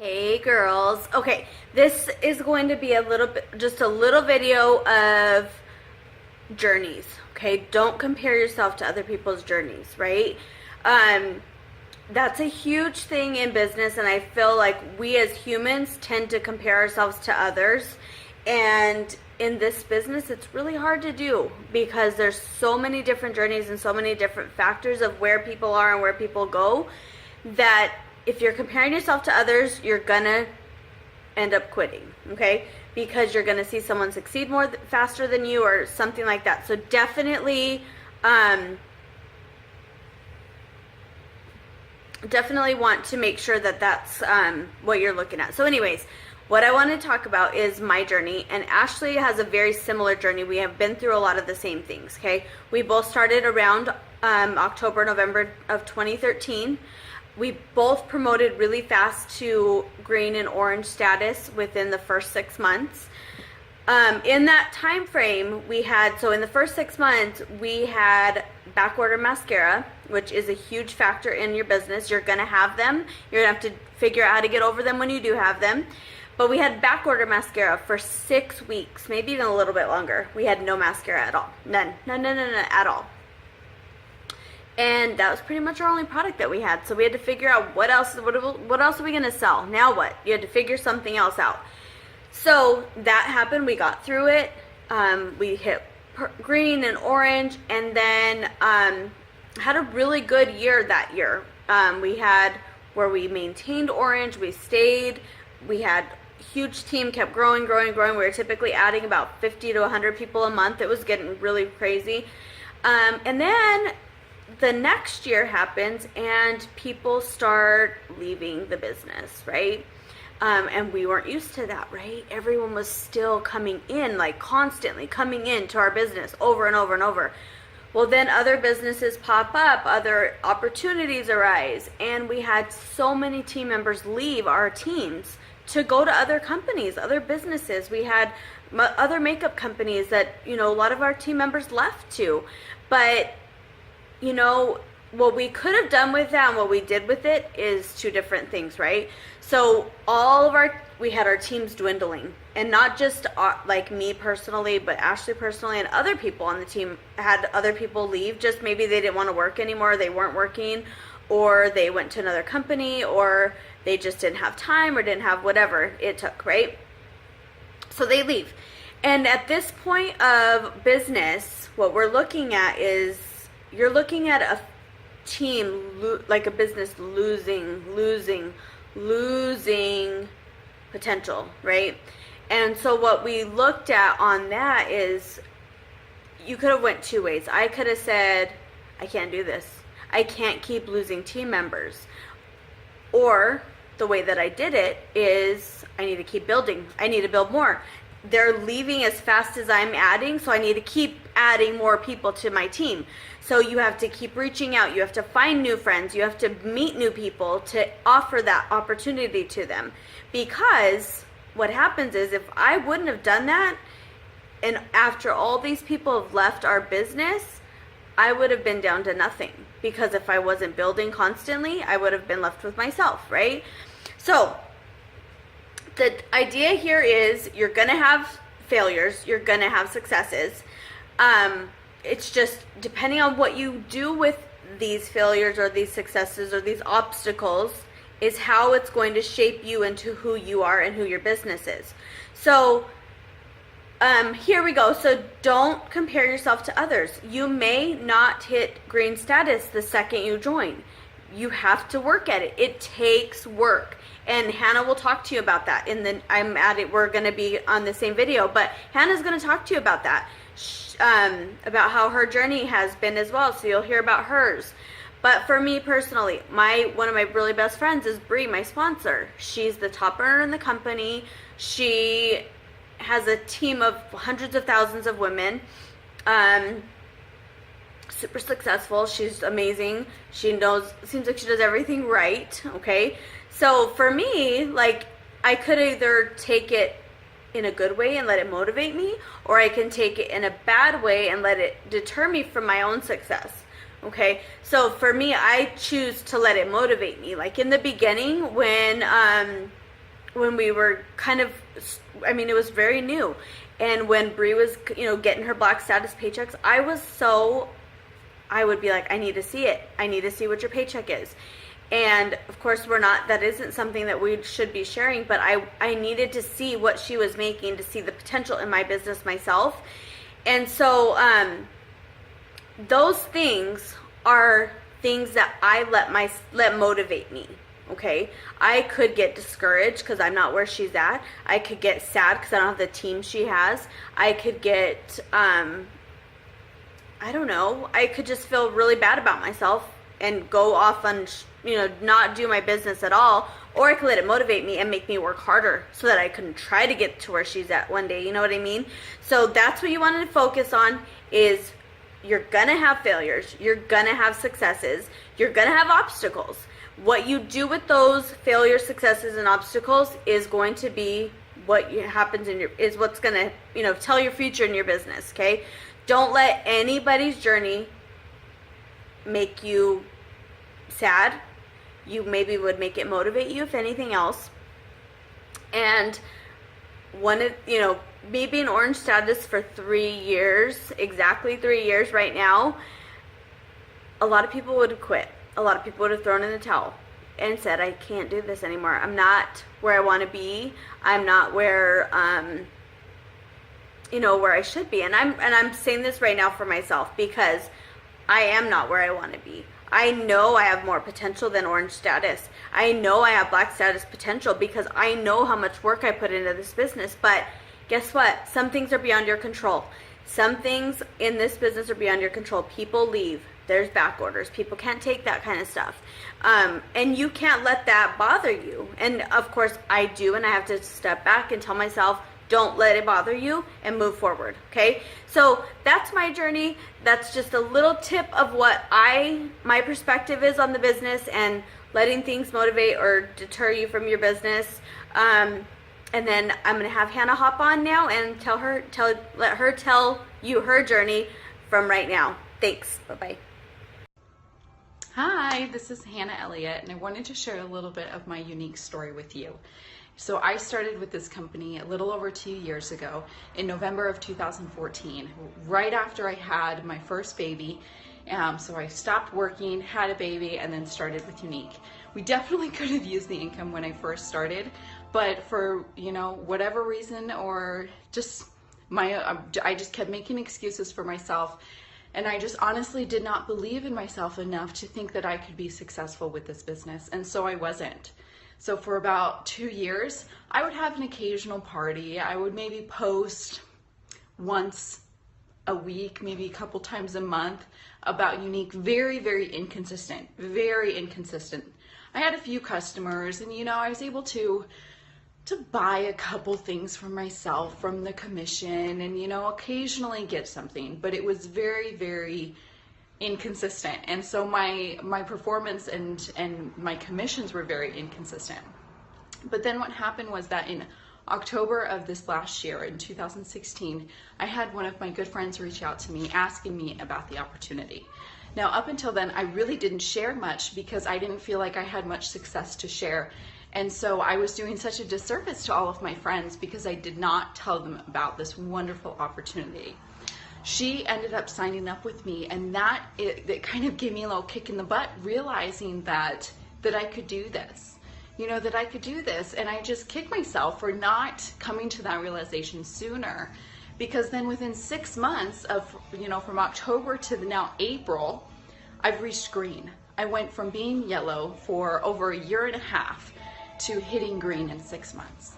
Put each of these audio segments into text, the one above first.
Hey girls. Okay, this is going to be a little bit, just a little video of journeys. Okay, don't compare yourself to other people's journeys, right? Um, that's a huge thing in business, and I feel like we as humans tend to compare ourselves to others. And in this business, it's really hard to do because there's so many different journeys and so many different factors of where people are and where people go that if you're comparing yourself to others, you're gonna end up quitting, okay? Because you're gonna see someone succeed faster than you or something like that. So definitely want to make sure that that's what you're looking at. So anyways, what I want to talk about is my journey, and Ashley has a very similar journey. We have been through a lot of the same things, okay? We both started around October, November of 2013. We both promoted really fast to green and orange status within the first 6 months. In that time frame, in the first 6 months, we had backorder mascara, which is a huge factor in your business. You're going to have them. You're going to have to figure out how to get over them when you do have them. But we had backorder mascara for 6 weeks, maybe even a little bit longer. We had no mascara at all. None at all. And that was pretty much our only product that we had. So we had to figure out what else are we going to sell? Now what? You had to figure something else out. So that happened. We got through it. We hit green and orange, and then had a really good year that year. We had where we maintained orange. We stayed. We had a huge team, kept growing. We were typically adding about 50 to 100 people a month. It was getting really crazy. And then the next year happens and people start leaving the business, right? And we weren't used to that, right? Everyone was still coming in, like constantly coming into our business over and over and over. Well, then other businesses pop up, other opportunities arise, and we had so many team members leave our teams to go to other companies, other businesses. We had other makeup companies that, a lot of our team members left to. But what we could have done with that and what we did with it is two different things, right? So we had our teams dwindling, and not just like me personally, but Ashley personally, and other people on the team had other people leave. Just maybe they didn't want to work anymore, they weren't working, or they went to another company, or they just didn't have time or didn't have whatever it took, right? So they leave. And at this point of business, what we're looking at is you're looking at a team, like a business losing potential, right? And so what we looked at on that is you could have went two ways. I could have said, I can't do this. I can't keep losing team members. Or the way that I did it is I need to keep building. I need to build more. They're leaving as fast as I'm adding, so I need to keep adding more people to my team. So you have to keep reaching out. You have to find new friends. You have to meet new people to offer that opportunity to them. Because what happens is if I wouldn't have done that, and after all these people have left our business, I would have been down to nothing. Because if I wasn't building constantly, I would have been left with myself, right? So the idea here is you're going to have failures. You're going to have successes. It's just depending on what you do with these failures or these successes or these obstacles is how it's going to shape you into who you are and who your business is. So here we go. So don't compare yourself to others. You may not hit green status the second you join. You have to work at it. It takes work. And Hannah will talk to you about that. We're going to be on the same video, but Hannah's going to talk to you about that. About how her journey has been as well, so you'll hear about hers. But for me personally, one of my really best friends is Bree, my sponsor. She's the top earner in the company. She has a team of hundreds of thousands of women. Super successful. She's amazing. Seems like she does everything right. Okay, so for me, like, I could either take it in a good way and let it motivate me, or I can take it in a bad way and let it deter me from my own success. Okay, so for me, I choose to let it motivate me. Like in the beginning, when when we were kind of, I mean, it was very new. And when Bree was, getting her Black status paychecks, I would be like, I need to see it. I need to see what your paycheck is. And of course, that isn't something that we should be sharing, but I needed to see what she was making to see the potential in my business myself. And so, those things are things that I let motivate me. Okay, I could get discouraged because I'm not where she's at. I could get sad because I don't have the team she has. I could get, I don't know. I could just feel really bad about myself and go off on, not do my business at all. Or I could let it motivate me and make me work harder so that I can try to get to where she's at one day. You know what I mean? So that's what you want to focus on is you're going to have failures. You're going to have successes. You're going to have obstacles. What you do with those failures, successes, and obstacles is going to be what happens is what's going to, tell your future in your business, okay? Don't let anybody's journey make you sad. You maybe would make it motivate you, if anything else. And me being orange status for 3 years, exactly 3 years right now, a lot of people would have quit. A lot of people would have thrown in the towel and said, I can't do this anymore. I'm not where I want to be. I'm not where, where I should be. And I'm saying this right now for myself because I am not where I want to be. I know I have more potential than orange status. I know I have Black status potential because I know how much work I put into this business. But guess what? Some things are beyond your control. Some things in this business are beyond your control. People leave. There's back orders. People can't take that kind of stuff. And you can't let that bother you. And of course I do, and I have to step back and tell myself, don't let it bother you and move forward. Okay. So that's my journey. That's just a little tip of what my perspective is on the business and letting things motivate or deter you from your business. And then I'm going to have Hannah hop on now and let her tell you her journey from right now. Thanks. Bye-bye. Hi, this is Hannah Elliott, and I wanted to share a little bit of my unique story with you. So I started with this company a little over 2 years ago in November of 2014, right after I had my first baby. So I stopped working, had a baby, and then started with Younique. We definitely could have used the income when I first started, but for, whatever reason or just I just kept making excuses for myself. And I just honestly did not believe in myself enough to think that I could be successful with this business. And so I wasn't. So for about 2 years, I would have an occasional party. I would maybe post once a week, maybe a couple times a month about Younique. Very, very inconsistent, very inconsistent. I had a few customers and, I was able to buy a couple things for myself from the commission and, occasionally get something, but it was very, very inconsistent. And so my performance and my commissions were very inconsistent. But then what happened was that in October of this last year, in 2016, I had one of my good friends reach out to me asking me about the opportunity. Now, up until then, I really didn't share much because I didn't feel like I had much success to share. And so I was doing such a disservice to all of my friends because I did not tell them about this wonderful opportunity. She ended up signing up with me, and it kind of gave me a little kick in the butt, realizing that I could do this, that I could do this. And I just kicked myself for not coming to that realization sooner, because then within 6 months of, from October to now April, I've reached green. I went from being yellow for over a year and a half to hitting green in 6 months.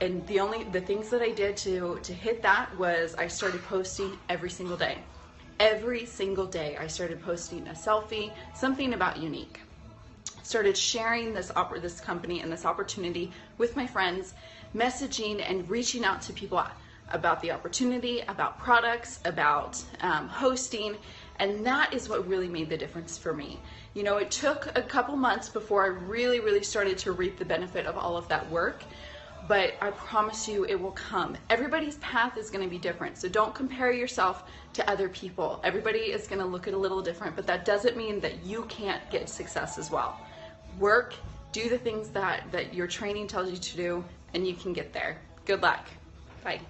And the things that I did to hit that was I started posting every single day. Every single day I started posting a selfie, something about Younique. Started sharing this company and this opportunity with my friends, messaging and reaching out to people about the opportunity, about products, about hosting. And that is what really made the difference for me. It took a couple months before I really, really started to reap the benefit of all of that work, but I promise you it will come. Everybody's path is going to be different, so don't compare yourself to other people. Everybody is going to look at a little different, but that doesn't mean that you can't get success as well. Work do the things that your training tells you to do, and you can get there. Good luck. Bye.